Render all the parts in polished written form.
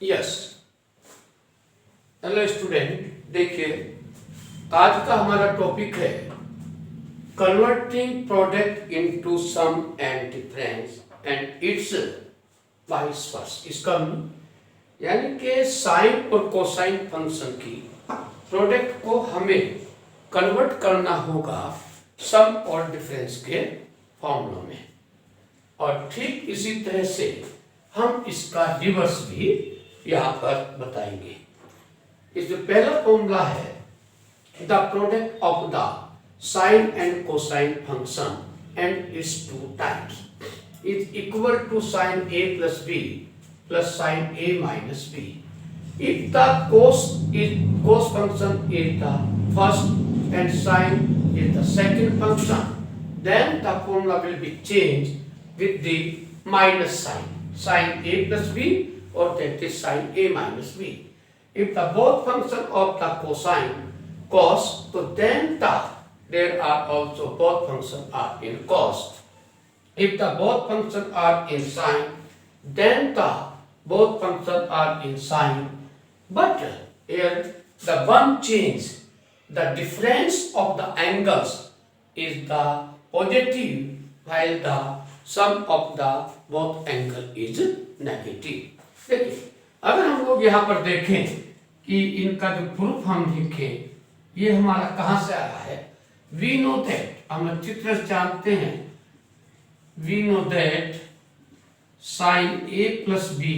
Yes. Hello student, देखिए आज का हमारा टॉपिक है converting product into sum and difference and its vice versa. इसका यानी कि साइन और कोसाइन फंक्शन की प्रोडक्ट को हमें कन्वर्ट करना होगा सम और डिफरेंस के फॉर्मूला में, और ठीक इसी तरह से हम इसका रिवर्स भी यहाँ पर बताएंगे। इस जो पहला फॉर्मूला है, the product of the sine and cosine function and its two times is equal to sine a plus b plus sine a minus b। If the cos function is the first and sine is the second function, then the formula will be changed with the minus sign, sin a plus b, or that is sin a minus b. If the both function of the cosine cos, so then there are also both function are in cos. If the both function are in sine, then the both function are in sine. But here the one change, the difference of the angles is the positive, while the sum of the both angle is negative. देखिए, अगर हम लोग यहाँ पर देखें कि इनका जो प्रूफ हम देखें, ये हमारा कहाँ से आया है। We know that, हम अच्छी तरह से जानते हैं, we know that sin a plus b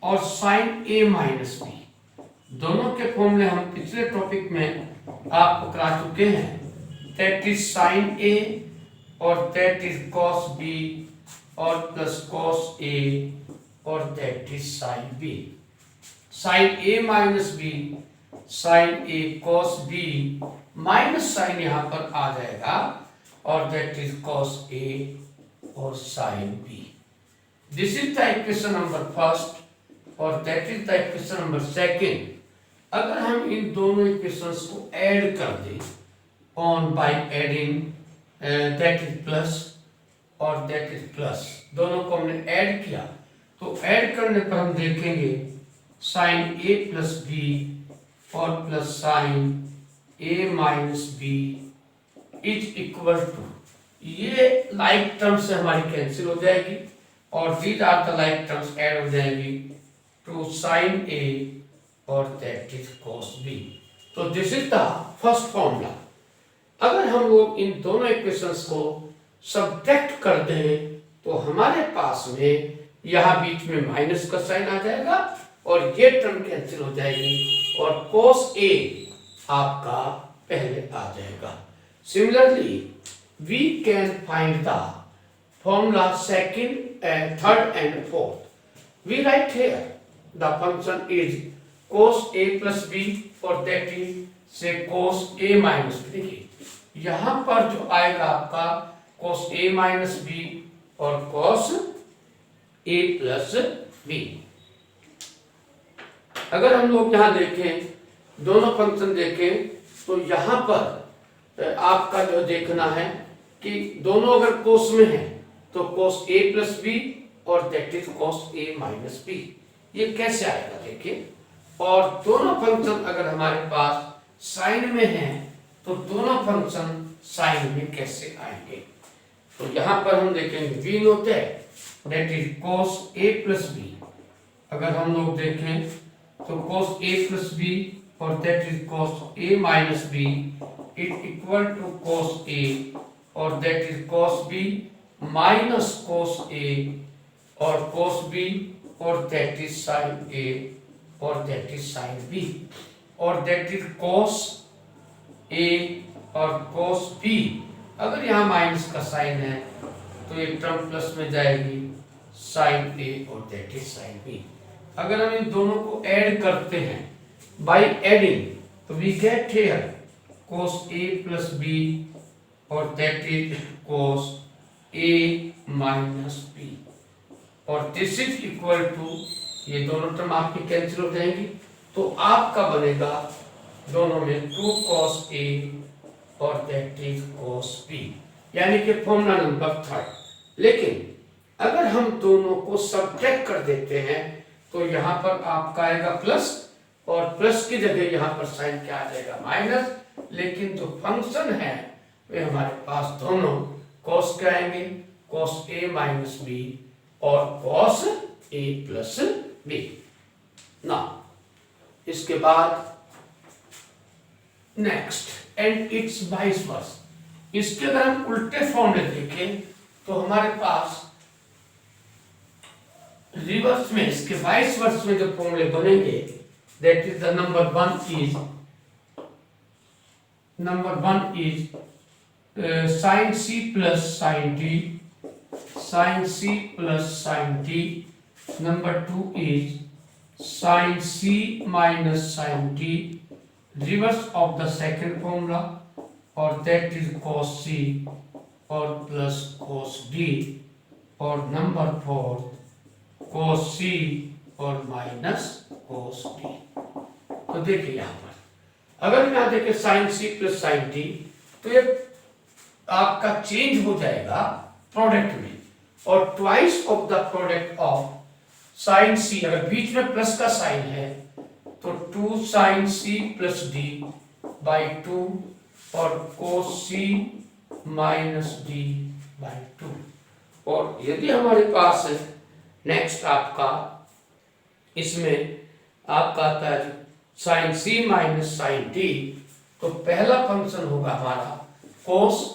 और sin a माइनस b दोनों के फॉर्मूले हम पिछले टॉपिक में आपको करा चुके हैं। दैट इज sin a और दैट इज cos b और प्लस cos a और that is sin b। sin a minus b, sin a cos b minus sine यहाँ पर आ जाएगा और दैट इज cos a और sin b। This is the equation number first और that is the equation number second. अगर हम इन दोनों इक्वेशंस को ऐड कर दें on by adding that is plus और दैट इज प्लस, दोनों को हमने ऐड किया, तो ऐड करने पर हम देखेंगे साइन a प्लस बी और plus sine a minus B is equal to, ये लाइक टर्म्स से हमारी कैंसिल हो जाएगी और these are the like terms add हो जाएगी टू साइन a और दैट इज cos b। तो this is the first formula. अगर हम लोग इन दोनों इक्वेशंस को सब्ट्रैक्ट कर दें तो हमारे पास में यहाँ बीच में माइनस का साइन आ जाएगा और ये टर्म कैंसिल हो जाएगी और cos a आपका पहले आ जाएगा। Similarly we can find the formula second and third and fourth. We write here the function is cos a plus b और दैट इज से cos a minus b। देखिए यहाँ पर जो आएगा आपका cos a minus b और cos a plus b। अगर हम लोग यहाँ देखें, दोनों फंक्शन देखें, तो यहाँ पर आपका जो देखना है कि दोनों अगर cos में है तो cos a plus b और that is cos a minus b। ये कैसे आएगा देखिए, और दोनों फंक्शन अगर हमारे पास साइन में हैं तो दोनों फंक्शन साइन में कैसे आएंगे। तो यहाँ पर हम देखेंगे we know that is cos a plus b। अगर हम लोग देखें तो cos a plus b और that is cos a minus b is equal to cos a और that is cos b minus cos a और cos b और that is sin a और दैट इज sin b और that is cos a और cos b। अगर यहाँ minus का sign है तो एक टर्म प्लस में जाएगी sin a और दैट इज sin b। अगर हम इन दोनों को ऐड करते हैं बाय एडिंग तो we get here cos a plus b और that is cos a minus b और दिस इज इक्वल टू, ये दोनों टर्म आपकी कैंसिल हो जाएंगी तो आपका बनेगा दोनों में 2 cos a और दैट इज cos b, यानी कि फॉर्मूला नंबर थर्ड। लेकिन अगर हम दोनों को सब्ट्रैक्ट कर देते हैं तो यहाँ पर आपका आएगा प्लस, और प्लस की जगह यहाँ पर साइन क्या आ जाएगा माइनस। लेकिन जो फंक्शन है वे हमारे पास दोनों कॉस क्या आएंगे, कॉस ए माइनस बी और कॉस ए प्लस बी ना। इसके बाद next and its vice versa. इसके अगर हम उल्टे फॉर्मूले देखें तो हमारे पास रिवर्स में, इसके वाइस वर्स में जो फॉर्मूले बनेंगे, that is the number one is sine C plus sine T, sine C plus sine T. Number 2 is sine C minus sine T, reverse of the second formula, और that is cos c और plus cos d। और number 4 cos c और minus cos d। तो देखिए यहाँ पर अगर यहाँ देखें sine C plus sine T, तो ये आपका चेंज हो जाएगा प्रोडक्ट में, और twice of the product of sine C, अगर बीच में प्लस का साइन है तो 2 sine C plus D by 2 और cos c minus D by 2। और यदि हमारे पास है नेक्स्ट आपका, इसमें आपका आता है sign C minus sine T, तो पहला फंक्शन होगा हमारा cos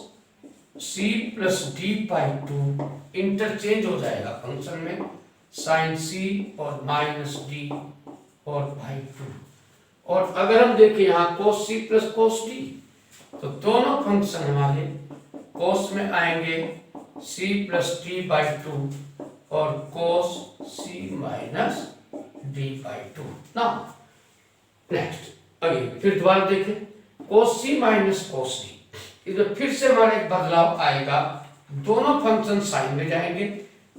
c plus D by 2, interchange हो जाएगा फंक्शन में साइन सी और माइनस डी और बाई 2। और अगर हम देखें यहाँ cos c plus cos d, तो दोनों फंक्शन हमारे cos में आएंगे c प्लस टी बाई 2 और cos c minus D by 2 ना। नेक्स्ट अगेन फिर दोबारा देखें cos c minus cos d, इधर फिर से हमारा एक बदलाव आएगा, दोनों फंक्शन साइन में जाएंगे,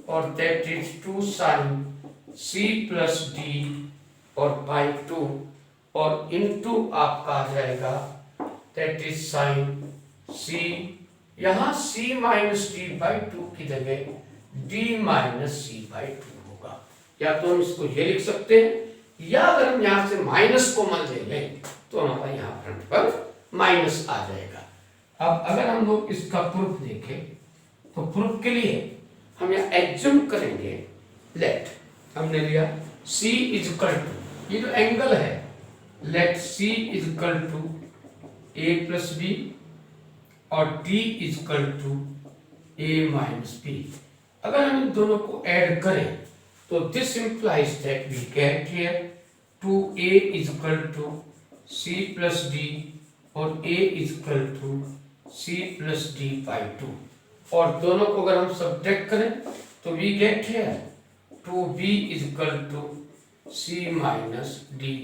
और that is 2 sine c plus D और बाई 2 और इनटू आपका आ जाएगा दैट इज साइन c, यहाँ c माइनस डी बाई 2 की जगह d माइनस सी बाई 2 होगा। या तो हम इसको ये लिख सकते हैं, या अगर हम यहाँ से माइनस कॉमन ले लें तो हमारा यहाँ फ्रंट पर माइनस आ जाएगा। अब अगर हम लोग इसका प्रूफ देखें तो प्रूफ के लिए हम यहाँ एज्यूम करेंगे, लेट हमने लिया c इज इक्वल टू, ये जो एंगल है, let c is equal to a plus B और d is equal to a minus B. अगर हम इन दोनों को ऐड करें तो this implies that we get here 2a is equal to c plus d और a is equal to c plus D by 2। और दोनों को अगर हम सब्ट्रैक्ट करें तो we get here 2b is equal to c minus D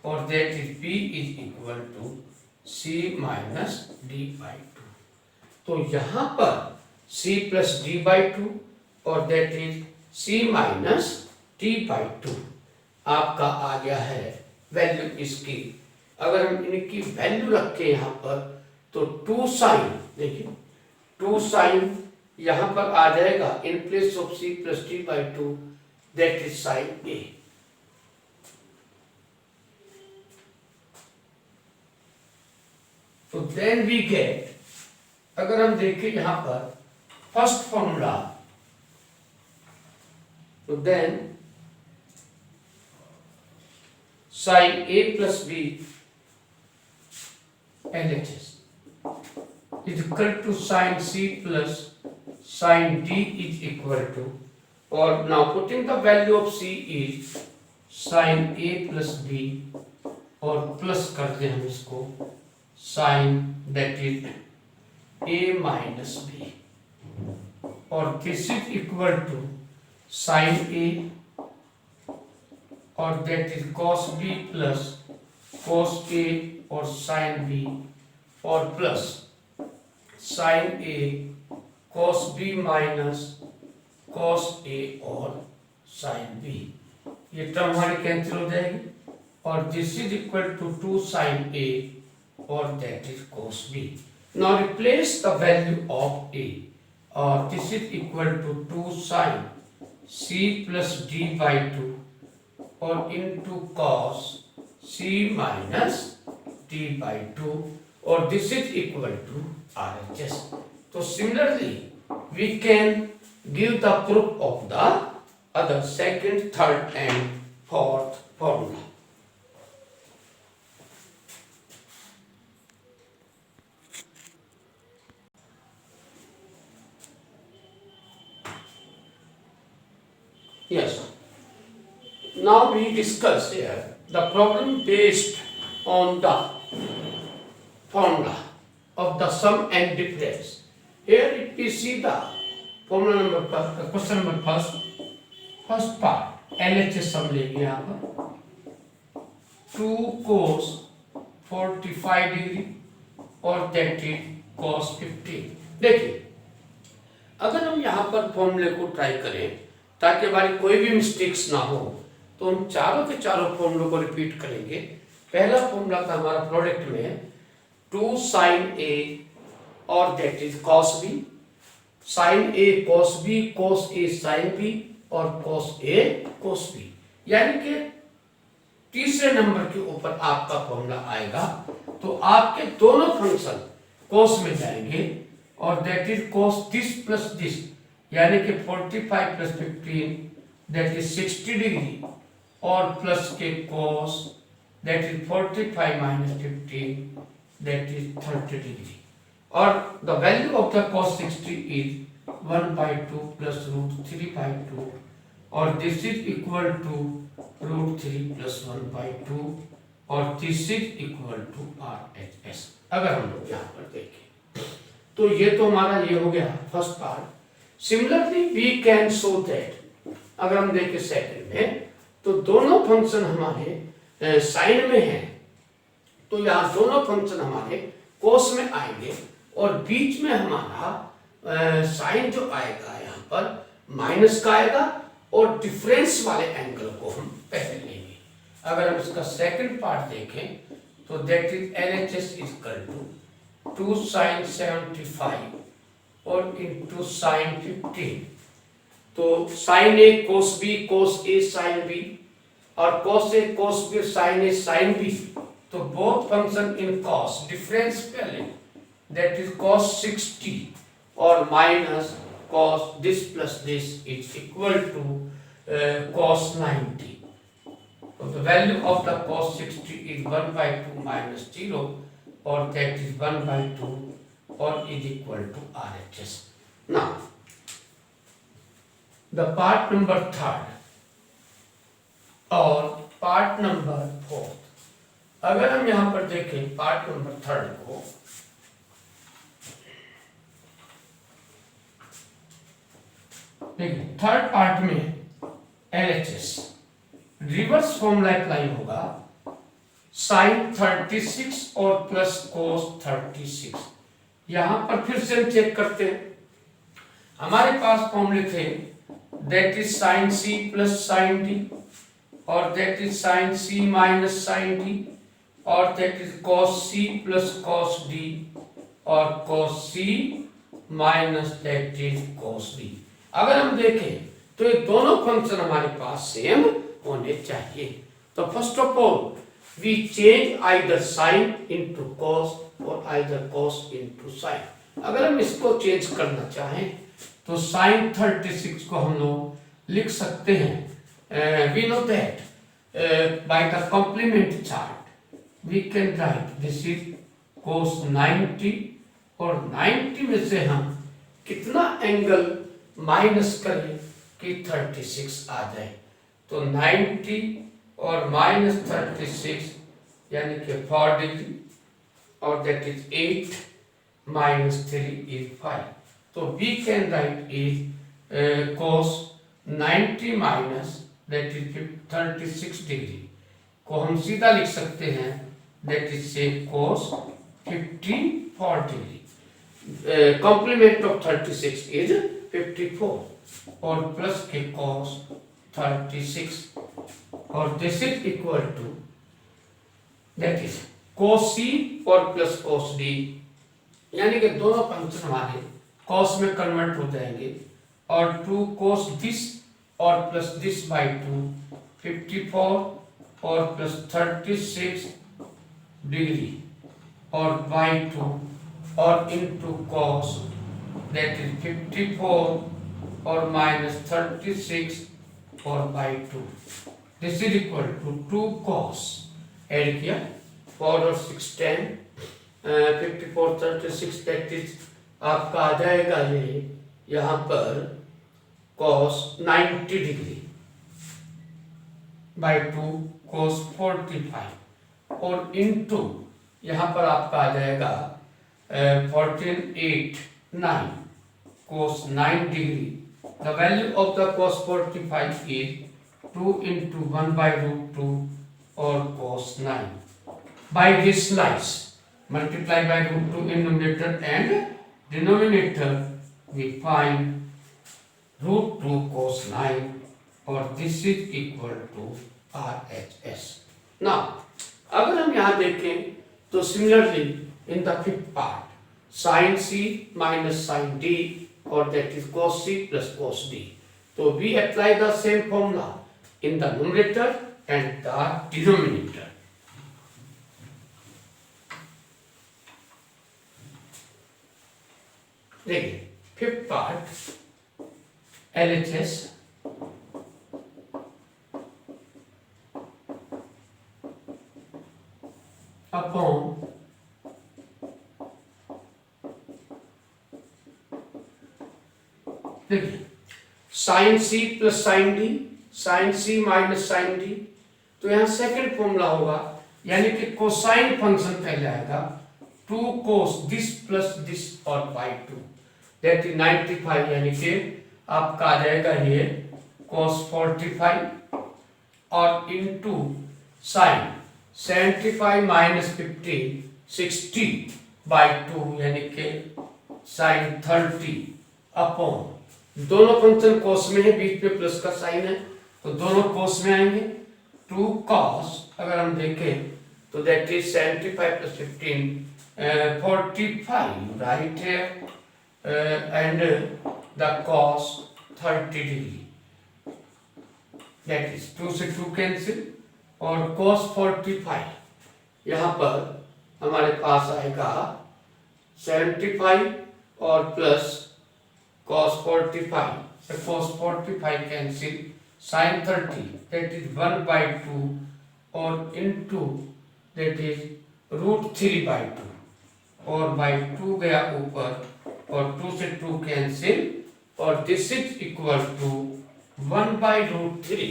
और that is b is equal to c minus D by 2। तो यहाँ पर c प्लस डी बाई 2 और that is c minus D by 2 आपका आ गया है वैल्यू इसकी। अगर हम इनकी वैल्यू रखें यहाँ पर तो 2 साइन, देखिए 2 साइन यहाँ पर आ जाएगा in place of c plus D by 2, that is sine a। तो देन वी गेट, अगर हम देखें यहाँ पर फर्स्ट फॉर्मूला, तो then sine a plus B LHS is equal to sin c plus sin d is equal to, or now putting the value of c is sin a plus b और plus कर दें हम इसको sin that is a minus b, और this is equal to sin a और that is cos b plus cos a और sin b और plus sin a cos b minus cos a और sin b, ये term हमारी cancel हो जाएगी, और this is equal to 2 sin a और that is cos b। Now replace the value of a, और this is equal to 2 sin c plus d by 2 और into cos c minus d by 2 और this is equal to RHS. So similarly we can give the proof of the other second, third and fourth formula. Yes. Now we discuss here the problem based on the formula of the sum and difference. Here if we see the formula number question number first part LHS sum लेंगे यहाँ पर 2 cos 45 degree और that is cos 15. देखिए अगर हम यहाँ पर फॉर्मूले को ट्राई करें ताकि हमारी कोई भी मिस्टेक्स ना हो तो हम चारों के चारों फॉर्मूलों को रिपीट करेंगे. पहला फॉर्मूला था हमारा प्रोडक्ट में 2 sin A और that is cos B, sin A cos B, cos A sin B और cos A cos B. यानी कि तीसरे नंबर के ऊपर आपका फॉर्मूला आएगा तो आपके दोनों फंक्शन cos में जाएंगे और that is cos this plus this यानी कि 45 प्लस 15 दैट इज 60 डिग्री और प्लस के cos that is 45 minus 15 that is 30 degree और the value of the cos 60 is 1/2 plus √3/2 और this is equal to √3 plus 1/2 और this is equal to RHS. अगर हम लोग यहाँ पर देखें तो ये तो हमारा ये हो गया first part. Similarly we can show that अगर हम देखें सेकंड में तो दोनों फंक्शन हमारे साइन में हैं तो यहाँ दोनों फंक्शन हमारे कोस में आएंगे और बीच में हमारा साइन जो आएगा यहाँ पर माइनस का आएगा और डिफरेंस वाले एंगल को हम पहले लेंगे. अगर हम इसका सेकंड पार्ट देखें तो that is LHS is equal to 2 sin 75 और इंटू साइन 15. तो sine A cos B cos A sine B और cos A cos B sine A sine B. तो both function in cos difference पहले that is cos 60 और minus cos this plus this is equal to cos 90. तो the value of the cos 60 is 1/2 minus 0 और that is 1/2 or is equal to RHS. Now, the part number third और part number fourth. अगर हम यहाँ पर देखें part number third को देखिए थर्ड पार्ट में LHS रिवर्स फॉर्मूला अप्लाई होगा sin 36 और प्लस cos 36. यहां पर फिर से हम चेक करते हैं हमारे पास फॉर्मूले थे that is sin C plus sin D और that is sin C minus sin D और that is cos C plus cos D और cos C minus that is cos D. अगर हम देखें तो ये दोनों फंक्शन हमारे पास सेम होने चाहिए. तो first of all we change either sin into cos और आइदर cos into sin. अगर हम इसको चेंज करना चाहें तो sin 36 को हम लोग लिख सकते हैं we know that by the complement chart we can write this is cos 90 और 90 में से हम कितना एंगल माइनस करें कि 36 आ जाए. तो 90 और माइनस 36 यानी कि 4 डिग्री और that is 8 minus 3 is 5. So we can write is cos 90 minus that is 36 degree को हम सीधा लिख सकते हैं that is say cos 54 degree. Complement of 36 is 54 और प्लस के cos 36 और this is equal to that is cos C और प्लस cos D यानी कि दोनों फंक्शन हमारे cos में कन्वर्ट हो जाएंगे और 2 cos दिस और प्लस दिस बाई 2 54 और प्लस 36 डिग्री और बाई 2 और इनटू कॉस दैट इज 54 और माइनस 36 और by 2 this is equal to 2 cos add किया 4 और 6 10 54 36 दैट इज आपका आ जाएगा ये यहाँ पर cos 90 डिग्री बाई 2 cos 45 और इनटू यहाँ पर आपका आ जाएगा 14 8 9 cos 9 degree the value of the cos 45 is 2 into 1 by root 2 or cos 9 by this slice multiply by root 2 in numerator and denominator we find root 2 cos 9 or this is equal to RHS. Now अगर हम यहाँ देखें तो similarly in the fifth part sin C minus sin D or that is cos C plus cos D. So we apply the same formula in the numerator and the denominator. देखिए fifth part LHS upon देखिए sine C plus sine D sine C minus sine D तो यहां second formula होगा यानी कि cosine function पहले आएगा 2 cos this plus this और बाई 2 दैट इज 95 यानी कि आपका आ जाएगा ये cos 45 और इनटू साइन 75 माइनस 15 60 बाई 2 यानी कि साइन 30 अपॉन दोनों फंक्शन cos में है बीच में प्लस का साइन है तो दोनों cos में आएंगे 2 cos अगर हम देखें तो that is 75 plus 15 45 right here and the cos 30 degree that is 2 से 2 कैंसिल और cos 45 यहाँ पर हमारे पास आएगा 75 और प्लस cos 45 से cos 45 cancel sin 30 that is 1 by 2 और into that is root 3 by 2 और by 2 गया ऊपर और 2 से 2 कैंसिल और this is equal to 1 by root 3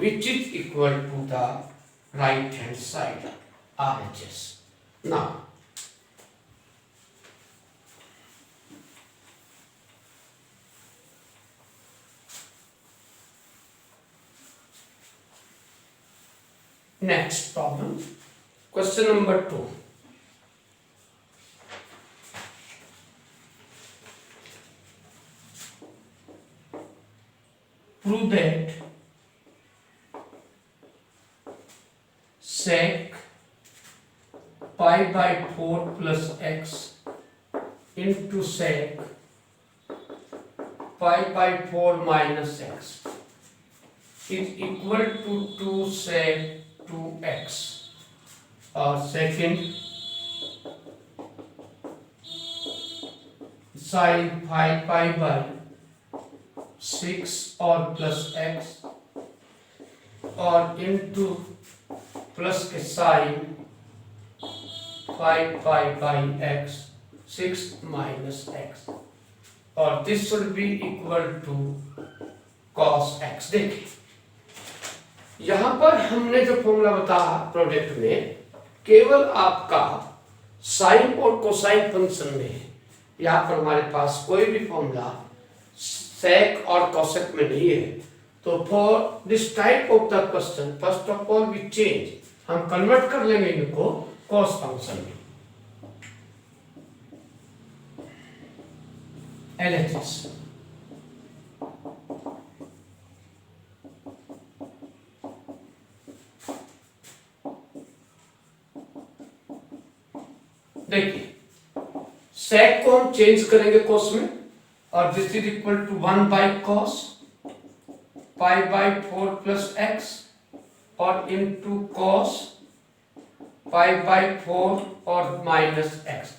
which is equal to the right hand side RHS. Now next problem question number 2 prove that sec pi by 4 plus x into sec pi by 4 minus x is equal to 2 sec 2x और second sin pi pi by 6 और plus x और into plus के sine 5 pi by x 6 minus x और this should be equal to cos x. देखिए यहां पर हमने जो फॉर्मूला बताया प्रोडक्ट में केवल आपका साइन और कोसाइन फंक्शन में है. यहां पर हमारे पास कोई भी फॉर्मूला सेक और कोसेक में नहीं है. तो for this type of the question first of all we change, हम कन्वर्ट कर लेंगे इनको कॉस फंक्शन में. LHS देखिए सेक को हम चेंज करेंगे कॉस में और this is equal to 1 by cos pi by 4 plus x और इंटू कॉस पाई बाई 4 और माइनस एक्स।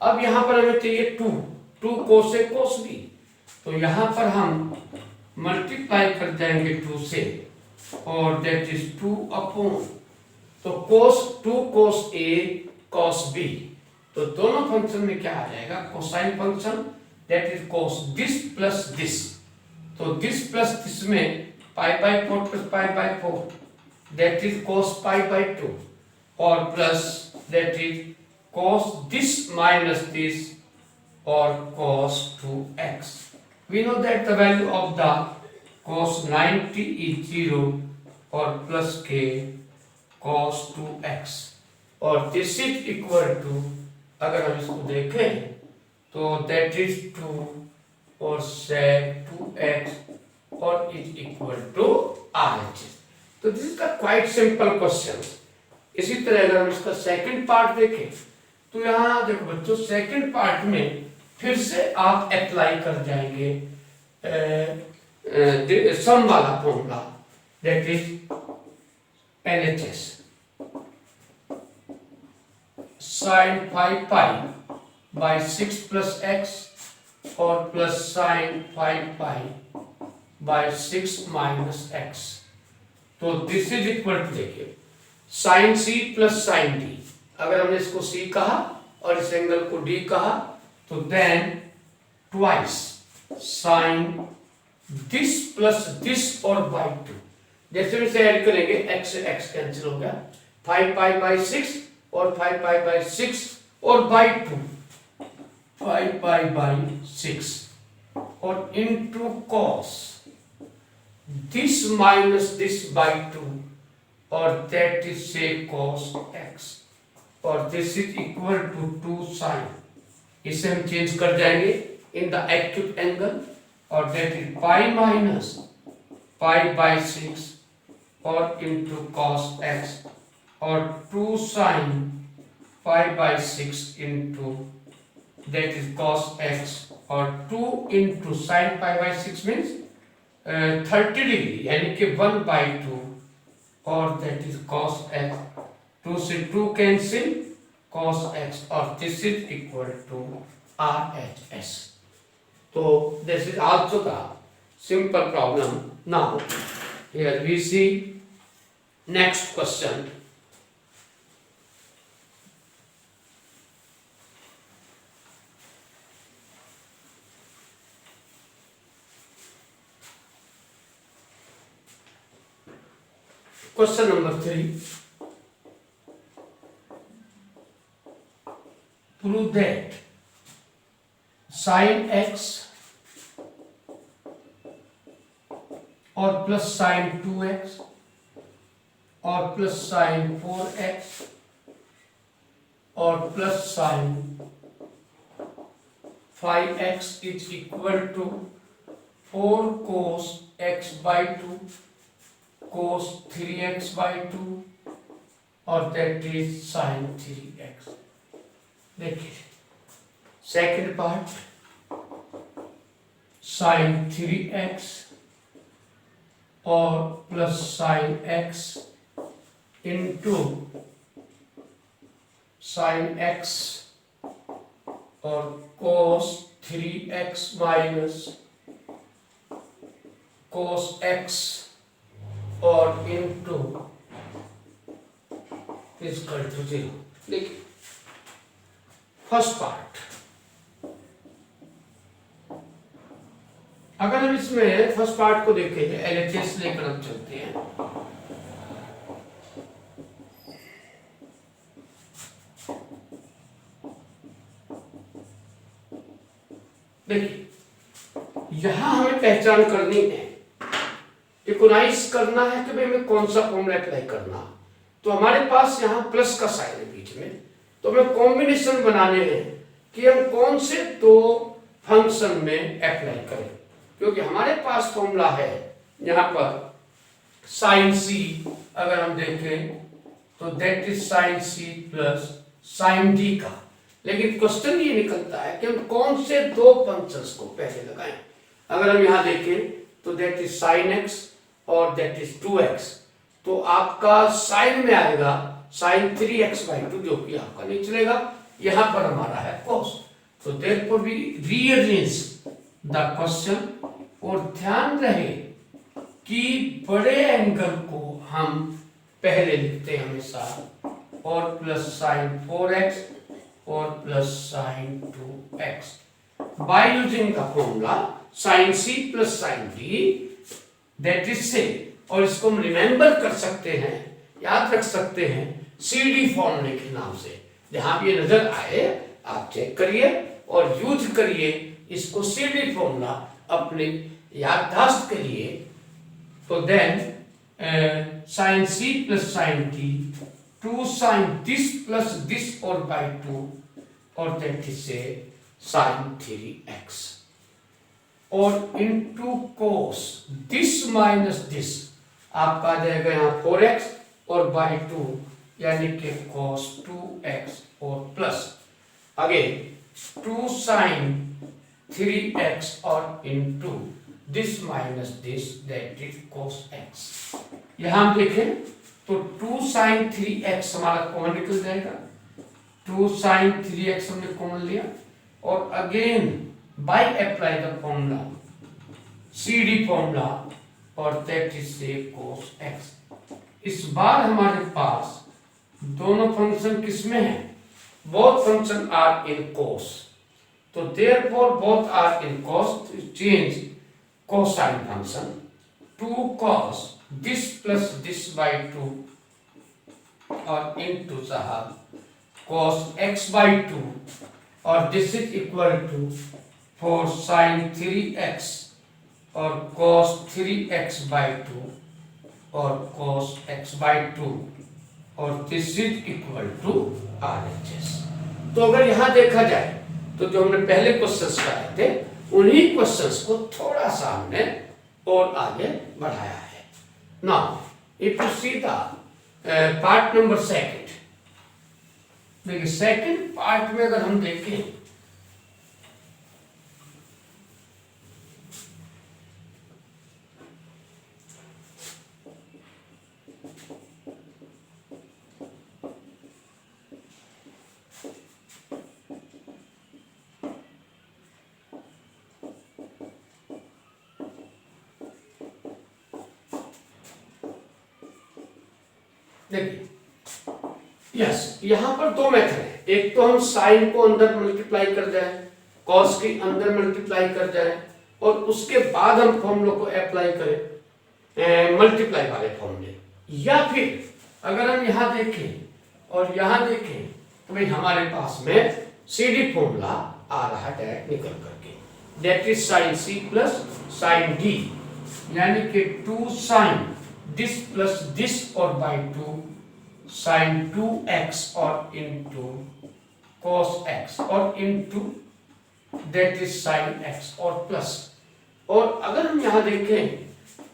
अब यहां पर हमें चाहिए 2 कोस ए कोस बी, तो यहां पर हम मल्टीप्लाई कर जाएंगे 2 से और दैट इज 2 अपॉन, तो2 कोस ए कॉस बी, तो दोनों फंक्शन में क्या आ जाएगा cosine function, that is cos this plus this, तो दिस प्लस दिस में pi by 4 plus pi by 4 that is cos pi by 2 और plus that is cos this minus this or cos 2x. We know that the value of the cos 90 is 0 or plus k cos 2x और this is equal to, अगर हम इसको देखें तो that is 2 और sec 2x और is equal to RHS. तो this is a quite simple question. इसी तरह अगर हम इसका सेकंड पार्ट देखें तो यहाँ देखो बच्चों सेकंड पार्ट में फिर से आप अप्लाई कर जाएंगे सम वाला formula, that is LHS sin 5 pi by 6 plus x और plus sin 5 pi by 6 minus x, तो दिस इज इक्वल टू देखिए sin C plus sin D, अगर हमने इसको C कहा और इस एंगल को D कहा तो then twice sin this plus this और बाई 2, जैसे भी से ऐड करेंगे x से x कैंसिल हो गया, 5 पाई बाई 6 और 5 पाई बाई 6 और बाई 2 5 पाई बाई 6 और into cos this minus this by 2 और दैट इज से cos x और this is equal to 2 sin, इसे हम चेंज कर जाएंगे इन द एक्यूट एंगल और that is pi minus pi by 6 और इनटू cos x और 2 sin pi by 6 into that is cos x और 2 into sin pi by 6 means 30 degree यानी कि 1/2 और दैट इज cos x, 2 से 2 cancel cos x और this is equal to RHS. तो this is also the simple problem. Now here we see next question. Question number 3. Prove that sin x और plus sin 2x और plus sin 4x और plus sin 5x is equal to 4 cos x by 2 cos 3x by 2 और that is sin 3x. देखिए second part sin 3x और plus sin x into sin x और cos 3x minus cos x और into equal to 0. देखिए first part, अगर हम इसमें first part को देखें LHS लेकर हम चलते हैं. देखिए यहां हमें पहचान करनी है, इकोनाइज करना है कि भाई हमें कौन सा फॉर्मूला अप्लाई करना. तो हमारे पास यहाँ प्लस का साइन है बीच में, तो हमें कॉम्बिनेशन बनाने हैं कि हम कौन से दो फंक्शन में अप्लाई करें, क्योंकि हमारे पास फॉर्मूला है यहाँ पर साइन सी. अगर हम देखें तो that is sine C plus sine D का, लेकिन क्वेश्चन ये निकलता है कि हम कौन से दो फंक्शंस को पहले लगाएं. अगर हम यहाँ देखें तो दैट इज साइन एक्स और दैट इज 2x, तो आपका साइन में आएगा साइन 3x/2 जो कि आपका नहीं चलेगा, यहां पर हमारा है cos। तो therefore we rearrange the question, और ध्यान रहे कि बड़े एंगल को हम पहले लिखते हैं हमेशा, और प्लस साइन 4x और plus sign 2x bye using the formula sine c plus sine d, that is से। और इसको हम रिमेंबर कर सकते हैं, याद रख सकते हैं CD फॉर्मूले के नाम से। जहां भी ये नजर आए आप चेक करिए और यूज करिए इसको CD फॉर्मूला अपने याददाश्त के लिए। तो then sine c plus sine d, 2 sine this plus this और बाय 2, और दैट इज से साइन 3x, और into cos this minus this आपका आ जाएगा यहाँ 4x और बाय 2 यानी कि cos 2x, और प्लस अगेन 2 साइन 3x और into this minus this that is cos x। यहां हम देखें तो 2 साइन 3x हमारा कॉमन निकल जाएगा, 2 साइन 3x हमने कॉमन लिया, और again bye apply the formula CD formula, और दैट इज से cos x। इस बार हमारे पास दोनों फंक्शन किसमें है, both function are in cos, तो therefore both are in cos, change cosine function 2 cos this plus this by 2 और इनटू साहब cos x/2, और this is equal to 4 sine 3x और cos 3x/2 और cos x/2, और this is equal to RHS। तो अगर यहां देखा जाए तो जो हमने पहले क्वेश्चंस कराए थे उन्हीं क्वेश्चंस को थोड़ा सा हमने और आगे बढ़ाया है। Now if you see the part number second, देखिए सेकंड पार्ट में अगर हम देखें देखिए यस यहां पर दो मेथड है, एक तो हम साइन को अंदर मल्टीप्लाई कर जाए, कॉस के अंदर मल्टीप्लाई कर जाए, और उसके बाद हम फॉर्मूले को अप्लाई करें मल्टीप्लाई वाले फॉर्मूले, या फिर अगर हम यहां देखें और यहां देखें तो भाई हमारे पास में CD फॉर्मूला आ रहा है डायरेक्ट निकल करके, that is sine c plus sine d, यानी कि 2 साइन दिस प्लस दिस और बाय 2 साइन 2x और इनटू cos x और into that is sine x और प्लस, और अगर हम यहां देखें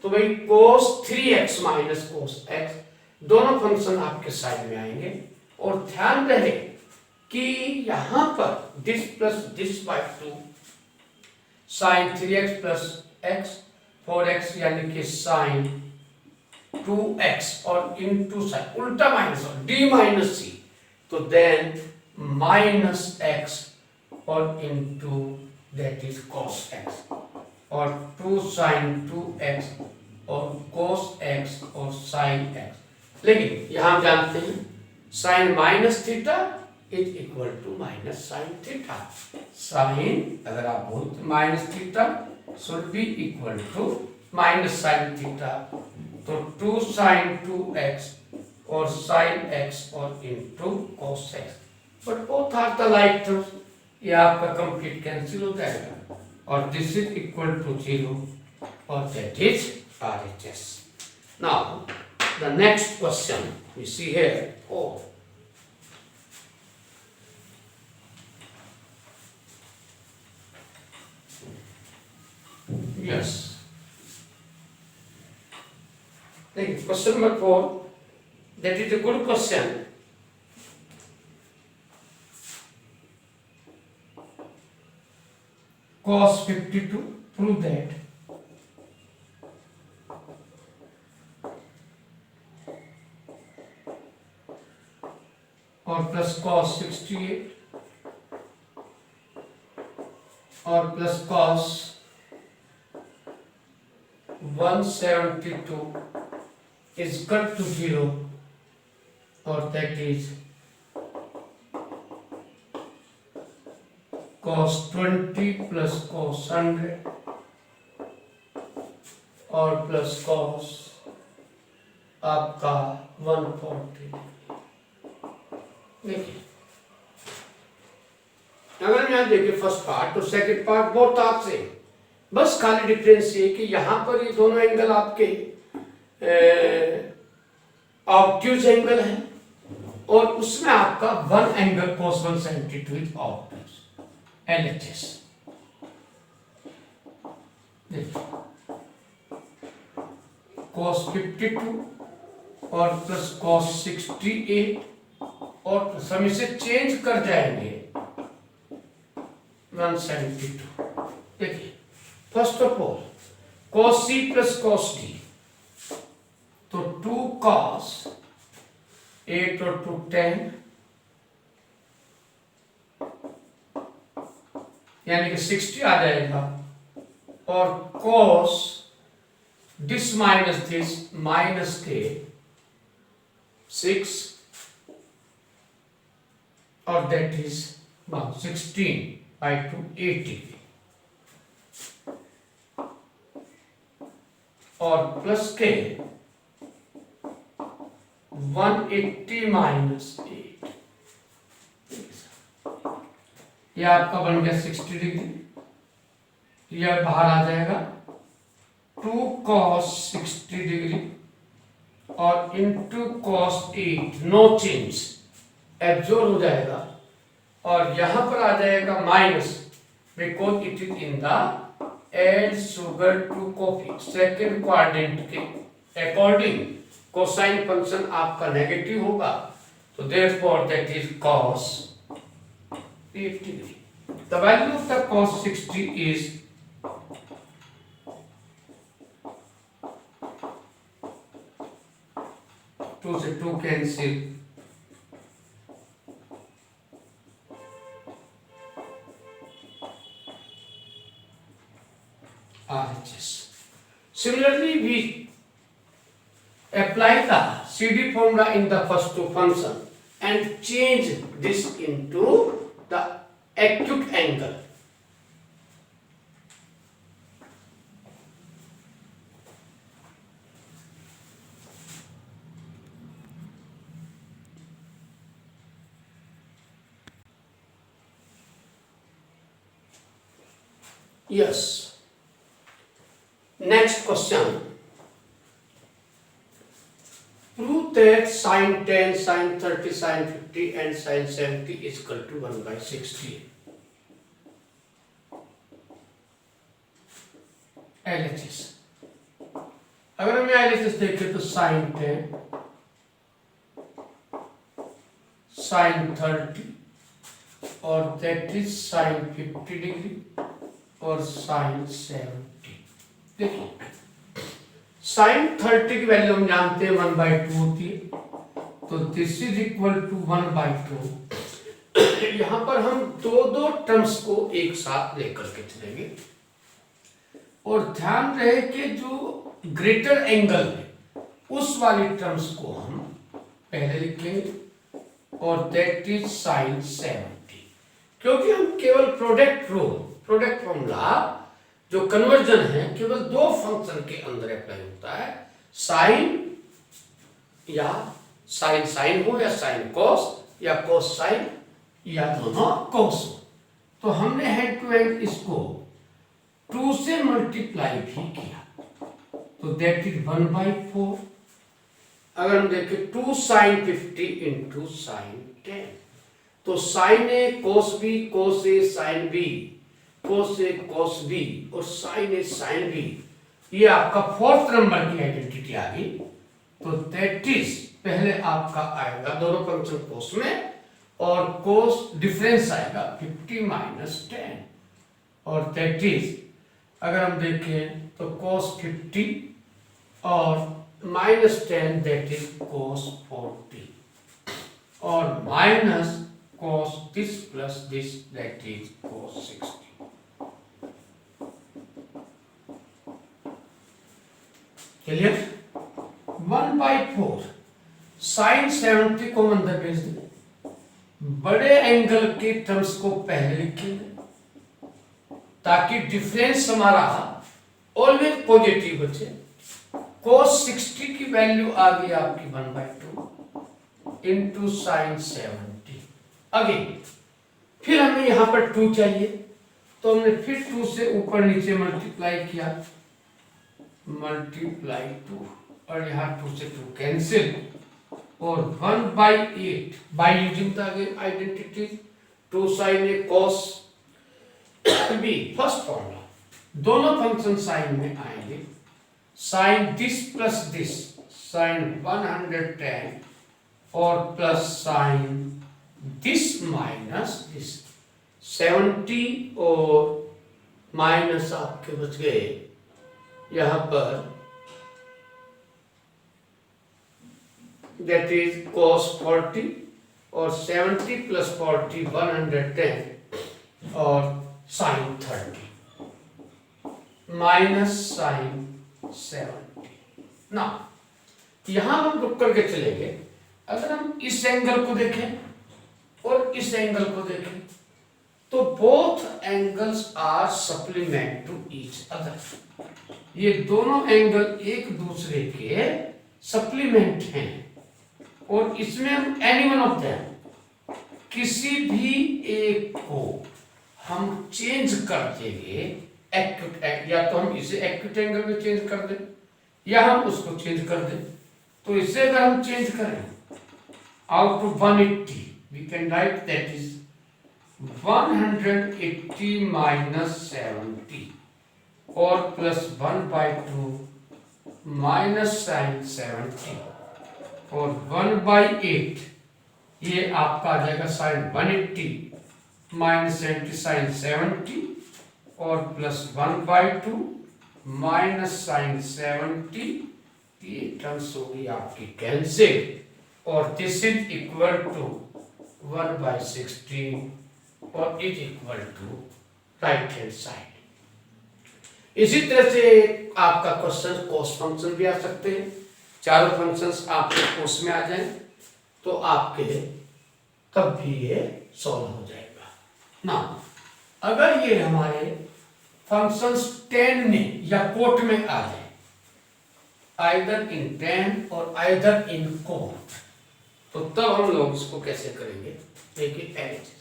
तो भाई cos 3x minus cos x दोनों फंक्शन आपके साइड में आएंगे, और ध्यान रहे कि यहां पर this plus this by 2 sine 3x plus x 4x यानी कि साइन 2x और इनटू साइन उल्टा माइनस और d माइनस c, तो देन माइनस x और into that is cos x, और 2 साइन 2x और cos x और साइन x। लेकिन यहां हम जानते हैं sine minus theta is equal to minus sine theta, sine अगर आप बोलते minus theta should be equal to minus sine theta, तो 2 साइन 2x और साइन x और into cos x, but both are the like terms, ये आपका complete cancel हो जाएगा, और दिस इज इक्वल टू 0 और that is RHS। Now the next question we see here 4। Yes. Question number 4, that is a good question. Cos 52, prove that plus cos 68 और plus cos 172 is equal to 0 और that is cos 20 plus cos 100 और plus cos आपका 140। देखिए अगर हम यहाँ देखिए first part तो सेकंड पार्ट बहुत आपसे बस खाली डिफरेंस ये कि यहाँ पर ये दोनों एंगल आपके ऑब्ट्यूज एंगल है और उसमें आपका one angle cos 172 is obtuse LHS। देखिए cos 52 और प्लस cos 68 और हम इसे चेंज कर जाएंगे 172। देखिए first of all cos C plus cos D तो 2 cos 8 और 2 10 यानी कि 60 आ जाएगा और cos this minus के 6 और that is 16 by 2 80 और प्लस के 180 minus 8 ये आपका बन गया 60 डिग्री। यह बाहर आ जाएगा 2 cos 60 डिग्री और into cos 8 no change absorb हो जाएगा और यहां पर आ जाएगा minus because it is in the add sugar to coffee second quadrant के अकॉर्डिंग कोसाइन फंक्शन आपका नेगेटिव होगा तो therefore that is cos 8 degree. The value of the cos 60 is 2 से 2 cancel RHS। Similarly, we apply the CD formula in the first two function and change this into the acute angle. Yes. Next question. Prove that sin 10, sin 30, sin 50 and sin 70 is equal to 1 by 60. LHS। अगर हम LHS देखें तो sin 10, sin 30 और that is sin 50 degree और sin 70। देखिए sin 30 की value हम जानते हैं 1/2 होती है तो दिस इज इक्वल टू 1/2। यहां पर हम दो टर्म्स को एक साथ लेकर के चलेंगे और ध्यान रहे कि जो ग्रेटर एंगल है उस वाली टर्म्स को हम पहले लिखेंगे और दैट इज sin 70 क्योंकि हम केवल प्रोडक्ट फॉर्मूला जो कन्वर्जन है केवल दो फंक्शन के अंदर अप्लाई होता है साइन या साइन हो या साइन कॉस या कॉस साइन या दोनों कॉस हो। तो हमने हेड टू हेड इसको 2 से मल्टीप्लाई भी किया तो दैट इज 1/4। अगर हम देखें 2 sin 50 इंटू साइन 10 तो sine A cos B cos A sine B cos A cos B और sin A sin B ये आपका फोर्थ नंबर की आइडेंटिटी आ गई तो दैट इज पहले आपका आएगा दोनों फंक्शन cos में और cos डिफरेंस आएगा 50 minus 10 और दैट इज अगर हम देखें तो cos 50 और minus 10 दैट इज cos 40। और minus cos this plus this, that is cos 60. Clear? 1/4 sin 70 को अंदर भेज दें, बड़े एंगल के टर्म्स को पहले लिखेंगे ताकि डिफरेंस हमारा ऑलवेज पॉजिटिव बचे। cos 60 की वैल्यू आ गई आपकी 1/2 इंटू साइन 70। अगेन फिर हमें यहां पर 2 चाहिए, तो हमने फिर 2 से ऊपर नीचे मल्टीप्लाई किया, मल्टीप्लाई 2, और यहाँ 2 से 2 कैंसिल, और 1/8 by using the identity 2 sin a cos b, first formula. दोनों फंक्शन साइन में आएंगे, sine this plus this, sine 110, और plus sine this minus this, 70 और माइनस आपके बच गए यहां पर, that is cos 40, और 70 प्लस 40 110, और साइन 30 माइनस साइन 70। ना यहां हम रुक करके चलेंगे। अगर हम इस एंगल को देखें और इस एंगल को देखें तो both angles are supplement to each other, ये दोनों एंगल एक दूसरे के सप्लीमेंट हैं, और इसमें हम एनी वन ऑफ देम, किसी भी एक को हम चेंज कर देंगे एक्यूट, या तो हम इसे एक्यूट एंगल में चेंज कर दें या हम उसको चेंज कर दें। तो इसे अगर हम चेंज करें out to 180, we can write that is 180 minus 70, और प्लस 1/2 माइनस साइन 70, और 1/8 ये आपका आ जाएगा साइन 180 माइनस 70 साइन 70, और प्लस 1/2 माइनस साइन 70, ये टर्म्स होगी आपकी कैंसिल, और दिस इज इक्वल टू 1/16, और is equal to right hand side. इसी तरह से आपका क्वेश्चन कॉस फंक्शन भी आ सकते हैं, चारों फंक्शंस आपके कोर्स में आ जाएं तो आपके तब भी ये सॉल्व हो जाएगा ना। अगर ये हमारे फंक्शंस टेन में या कोट में आ जाए, आइदर इन टेन और आइदर इन कोट, तो तब हम लोग इसको कैसे करेंगे, देखिए एलएचएस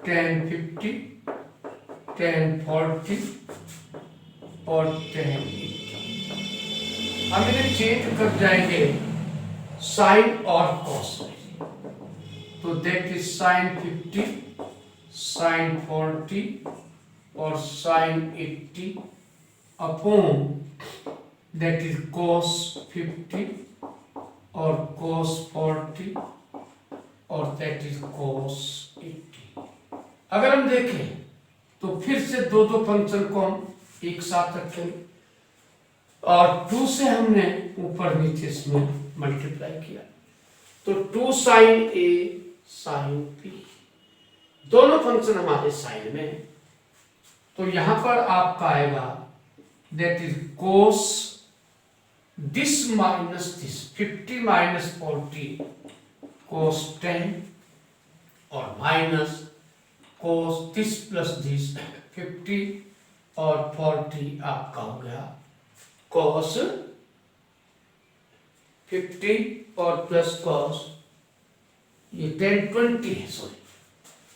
1050, 1040 और 1080, हम इन्हें चेंज कर जाएंगे साइन और कॉस में, तो दैट इज साइन 50, साइन 40 और sine 80 upon that is cos 50 और cos 40 और दैट इज cos 80। अगर हम देखें तो फिर से दो फंक्शन को हम एक साथ रखेंगे, और 2 से हमने ऊपर नीचे इसमें मल्टीप्लाई किया, तो 2 साइन ए साइन बी, दोनों फंक्शन हमारे साइन में है, तो यहां पर आपका आएगा that is cos this minus this, 50 minus 40 cos 10, और minus cos this plus this 50 और 40 आपका हो गया cos 50 और प्लस cos, ये 1020 है, sorry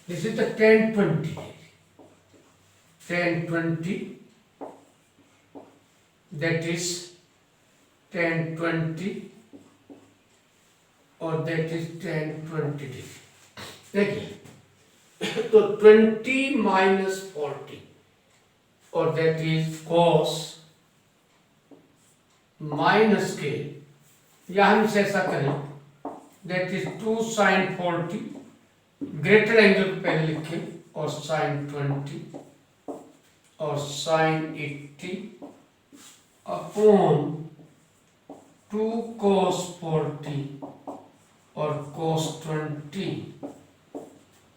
this is the 1020, 1020 that is 1020 और that is 1020। देखिए तो 20 माइनस 40 और that is cos माइनस के, या हम इसे ऐसा करें that is 2 sin 40, greater angle को पहले लिखें और sin 20 और sin 80 अपॉन 2 cos 40 और cos 20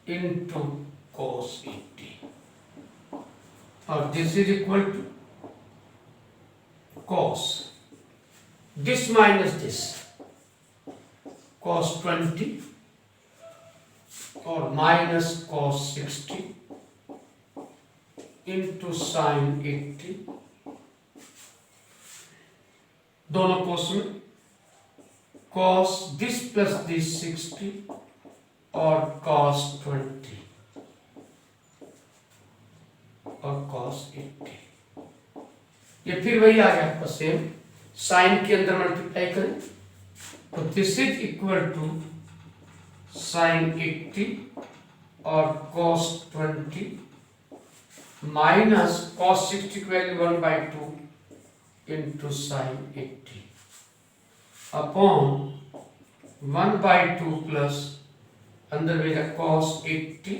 into cos 80 और this is equal to cos this minus this cos 20 और minus cos 60 into sin 80 दोनों cos में cos this plus this 60 और cos 20 और cos 80 ये फिर वही आ गया आपका सेम साइन के अंदर मल्टीप्लाई करें तो this is equal to sine 80 और cos 20 माइनस cos 60 की value 1/2 into sin 80 upon 1/2 plus अंदर भेजा cos 80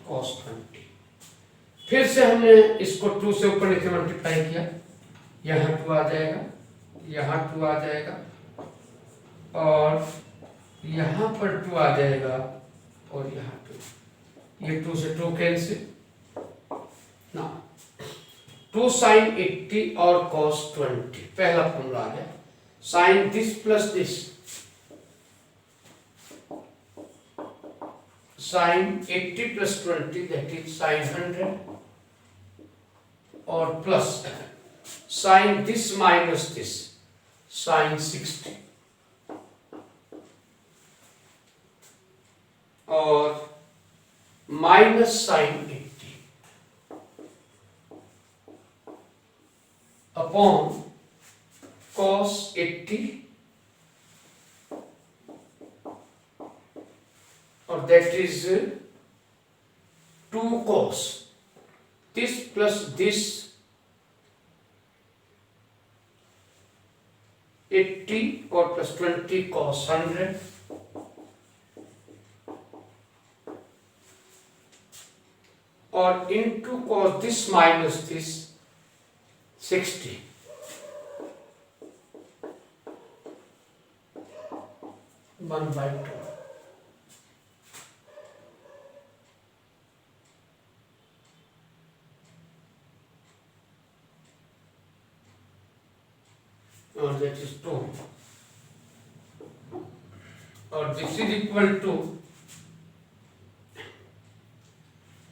cos 20 फिर से हमने इसको 2 से ऊपर नीचे मल्टीप्लाई किया यहाँ 2 आ जाएगा यहाँ 2 आ जाएगा और यहाँ पर 2 आ जाएगा और यहाँ 2 ये 2 से 2 कैंसिल ना 2 sin 80 और cos 20 पहला फॉर्मूला आ गया sin this plus this sin 80 plus 20 that is sin 100 और plus sin this minus this sin 60 और माइनस sin 80 अपॉन cos 80 और that is 2 cos this plus this 80 और plus 20 cos 100 और into cos this minus this 60 1/2 और that is 2 और this is equal to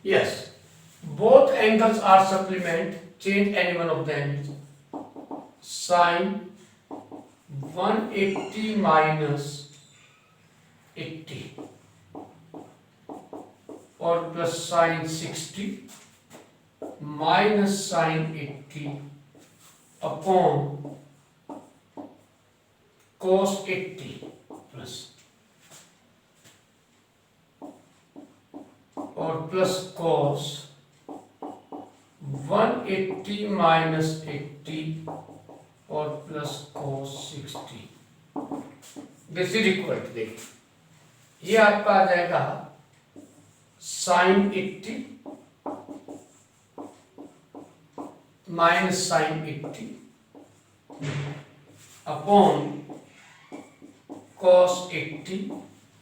yes both angles are supplement change any one of them sin 180 minus 80 और plus sin 60 minus sin 80 upon cos 80 plus और plus cos 180 minus 80 और plus cos 60 this is equal to देखिए ये आपका आ जाएगा sin 80 minus sin 80 upon cos 80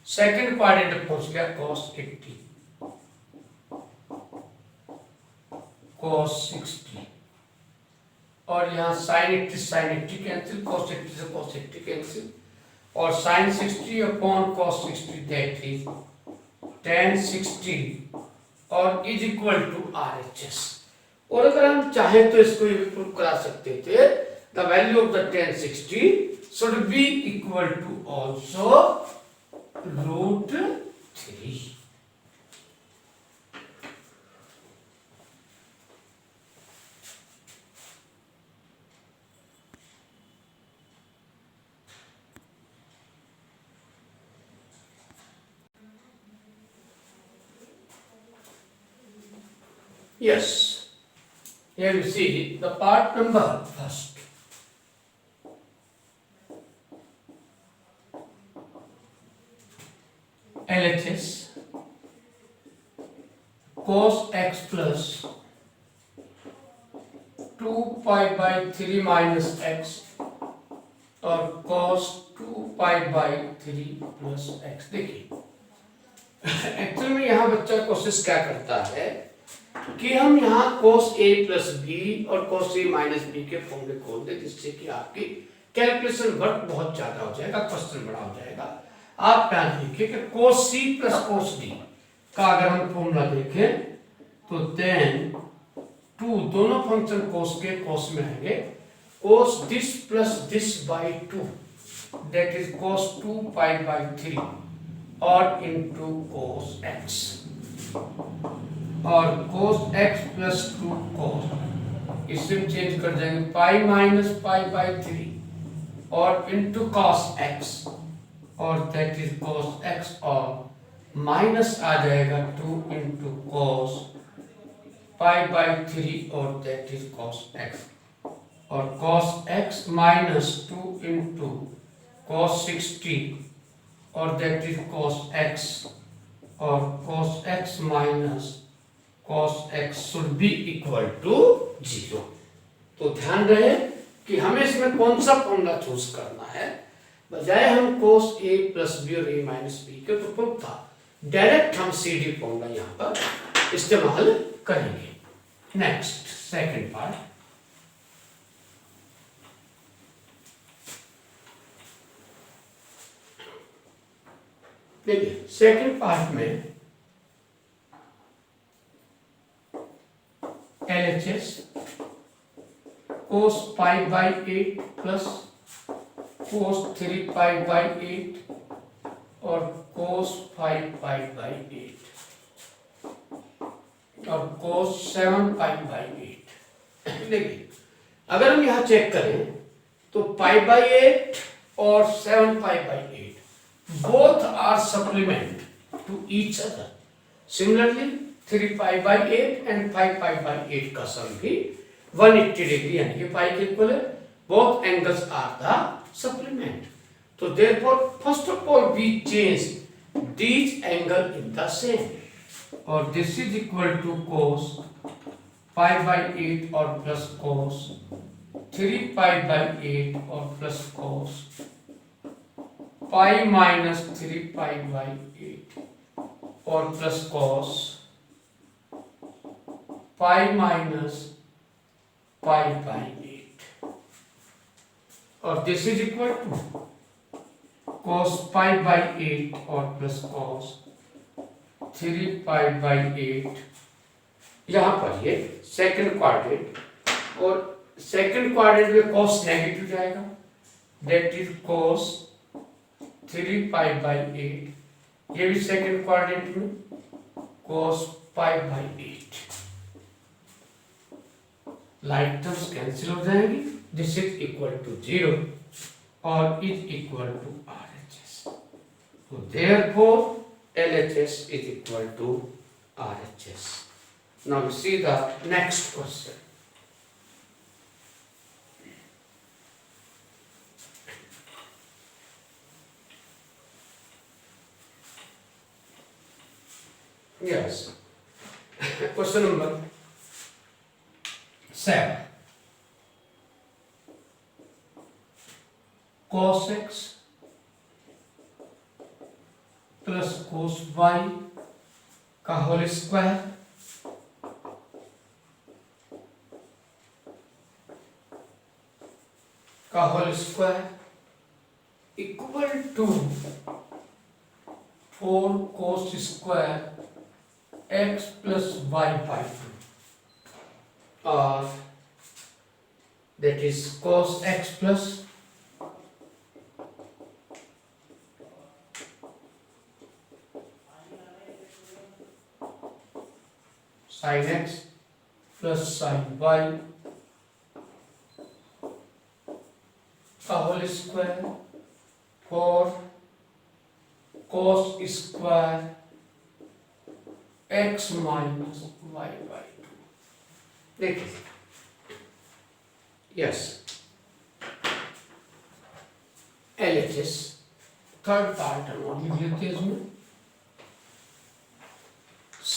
second quadrant पहुंच गया cos 80 cos 60 और यहाँ sin 80 कैंसिल cos 80 से cos 80 कैंसिल और sin 60 upon cos 60 that is tan 60 और इज इक्वल टू RHS और अगर हम चाहें तो इसको ये प्रूव करा सकते थे the value of the tan 60 should be equal to also √3 Yes, here you see the part number first. LHS cos x plus 2 pi minus x और cos 2 पाई/3 प्लस x। देखिए एक्चुअल में यहाँ बच्चा कोशिश क्या करता है कि हम यहाँ cos a प्लस b और cos a माइनस b के फॉर्मूले खोल दे, जिससे कि आपकी कैलकुलेशन वर्क बहुत ज्यादा हो जाएगा, क्वेश्चन बड़ा हो जाएगा। आप क्या देखिए कि cos c plus cos d का अगर हम फॉर्मूला देखें तो देन 2 दोनों फंक्शन cos के cos में आएंगे, cos this plus this by 2 that is cos 2 पाई/3 और into cos x और cos x प्लस 2 cos, इससे चेंज कर जाएंगे पाई माइनस पाई/3 और into cos x और that is cos x और माइनस आ जाएगा 2 into cos पाई/3 और that is cos x और cos x minus 2 into cos 60 और that is cos x और cos x minus cos x should be equal to 0। तो ध्यान रहे कि हमें इसमें कौन सा फॉर्मूला चूज करना है, बजाय हम cos a प्लस b और a माइनस b के तो प्रूफ था, डायरेक्ट हम सी डी फॉर्मूला यहाँ पर इस्तेमाल करेंगे। नेक्स्ट सेकंड पार्ट, देखिए सेकंड पार्ट में LHS cos π/8 प्लस cos 3π/8 और cos 5π/8 और cos 7π/8। देखिए अगर हम यहाँ चेक करें तो π/8 और 7π/8 both are supplement to each other. Similarly 3π/8 and 5π/8 का सम भी 180 डिग्री यानी कि पाई के इक्वल है। Both angles are the supplement. So therefore first of all we change these angle in the same और this is equal to cos π/8 और plus cos 3π/8 और plus cos pi minus 3π/8 और प्लस cos पाई minus π/8 और this is equal to cos π/8 और plus cos 3π/8। यहाँ पर ये second quadrant और सेकंड क्वाड्रेंट में cos नेगेटिव जाएगा, दैट इज cos 3π/8। ये भी सेकंड क्वाड्रेंट में cos π/8। लाइक टर्म्स कैंसिल हो जाएंगी, दिस इज इक्वल टू 0 और इज इक्वल टू RHS। तो therefore LHS is equal to RHS. Now we see the next question. Yes. Question number 7. Cos x plus cos y का whole square equal to 4 cos square x plus y/2 और that is cos x plus sin x plus sin y का whole square for cos square x minus y/2। देखिए yes LHS third part हम लिख लेते हैं इसमें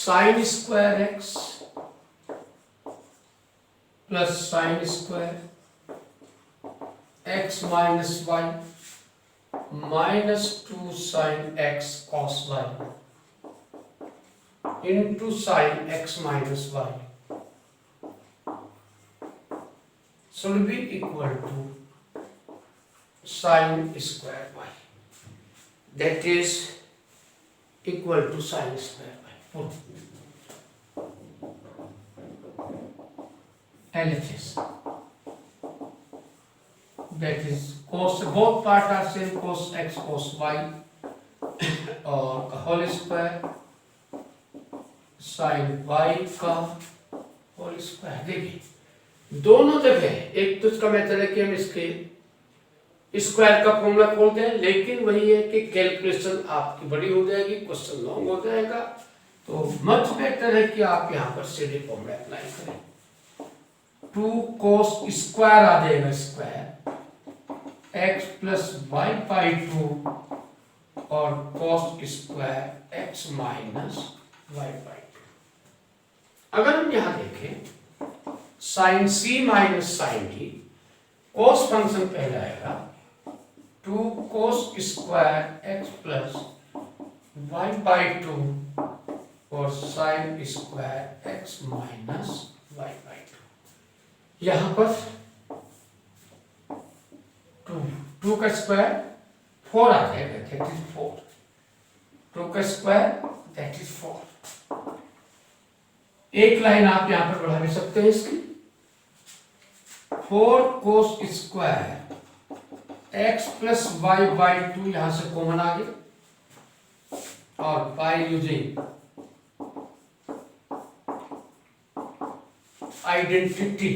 sine square x plus sine square x minus y minus 2 sine x cos y into sine x minus y should be equal to sin square y, that is equal to sin square y. LHS, that is cos, both part are same, cos x cos y और whole square sin y का whole square. देखिए दोनों जगह एक तो इसका method है कि हम इसके स्क्वायर का फॉर्मूला खोलते हैं, लेकिन वही है कि कैलकुलेशन आपकी बड़ी हो जाएगी, क्वेश्चन लॉन्ग हो जाएगा, तो मच बेटर है कि आप यहाँ पर सीधे फॉर्मूला अप्लाई करें. 2 cos स्क्वायर आ जाएगा square x plus y by 2 और cos square x minus y by 2. अगर हम यहाँ देखें sine C minus sine D, cos function पहले आएगा 2 cos square x plus y by 2 और sine square x minus y by 2. यहां पर 2 का स्क्वायर 4 आ जाएगा, दैट इज 4. 2 का स्क्वायर दैट इज 4. एक लाइन आप यहां पर बढ़ा भी सकते हैं इसकी. 4 cos square x plus y by 2 यहां से कॉमन आ गया और by using identity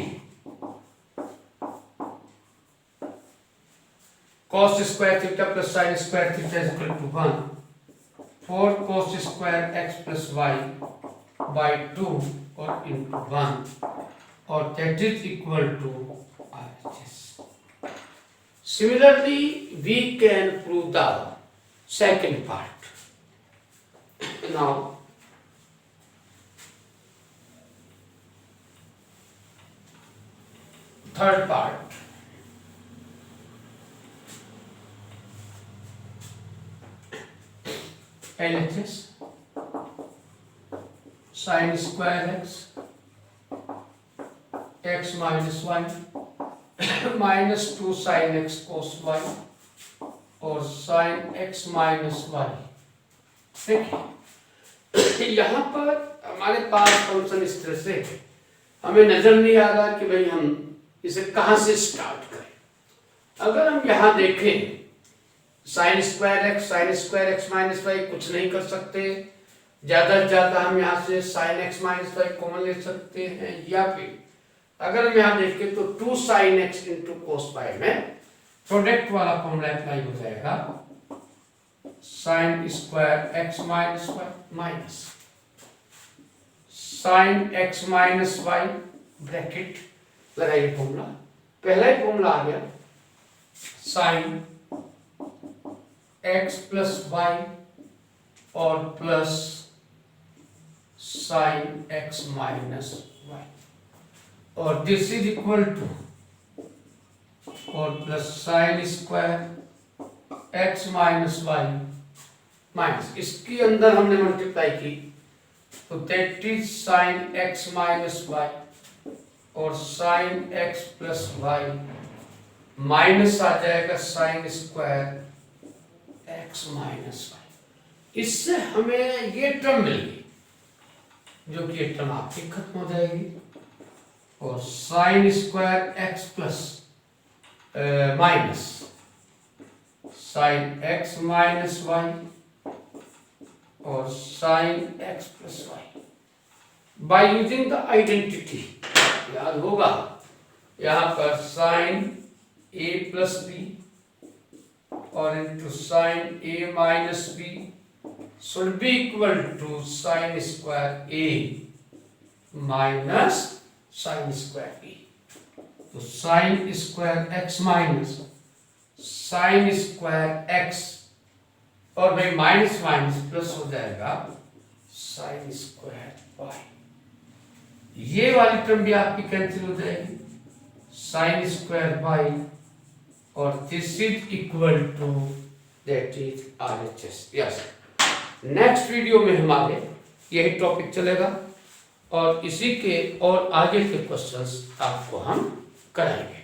cos square theta plus sin square theta is equal to 1. 4 cos square x plus y by 2 और इंटू 1 और that is equal to RHS. Similarly, we can prove the second part. Now, third part. LHS sin square x minus y minus 2 sine x cos y और sine x minus y. देखिए यहां पर हमारे पास function इस तरह से हमें नजर नहीं आ रहा कि भाई हम इसे कहां से स्टार्ट करें. अगर हम यहां देखें sine square x minus y कुछ नहीं कर सकते, ज्यादा से ज्यादा हम यहां से sine x minus y common ले सकते हैं, या फिर अगर हम यहां देखें तो 2 sin x into cos y में प्रोडक्ट वाला फॉर्मूला अप्लाई हो जाएगा. Sine square x minus y minus sine x minus y bracket लगाइए फॉर्मूला. पहला ही फॉर्मूला आ गया साइन एक्स प्लस वाई और plus sine x minus y और दिस इज इक्वल टू और plus sine square x minus y minus इसके अंदर हमने मल्टीप्लाई की तो that is sine x minus y और sine x plus y minus आ जाएगा sine square x minus y. इससे हमें ये टर्म मिलेगी जो कि ये टर्म आपकी खत्म हो जाएगी और sine square x plus minus sine x minus y और sine x plus y by using the identity. याद होगा यहां पर साइन ए प्लस बी और into sine A minus B should be equal to sine square A minus sine square B. तो sine square x minus sine square x और भाई minus minus plus हो जाएगा साइन स्क्वायर ये वाली term भी आपकी कैंसिल हो जाएगी, साइन स्क्वायर बाई, और this is equal to that is RHS। Yes, next video में हमारे यही टॉपिक चलेगा और इसी के और आगे के क्वेश्चंस आपको हम कराएंगे।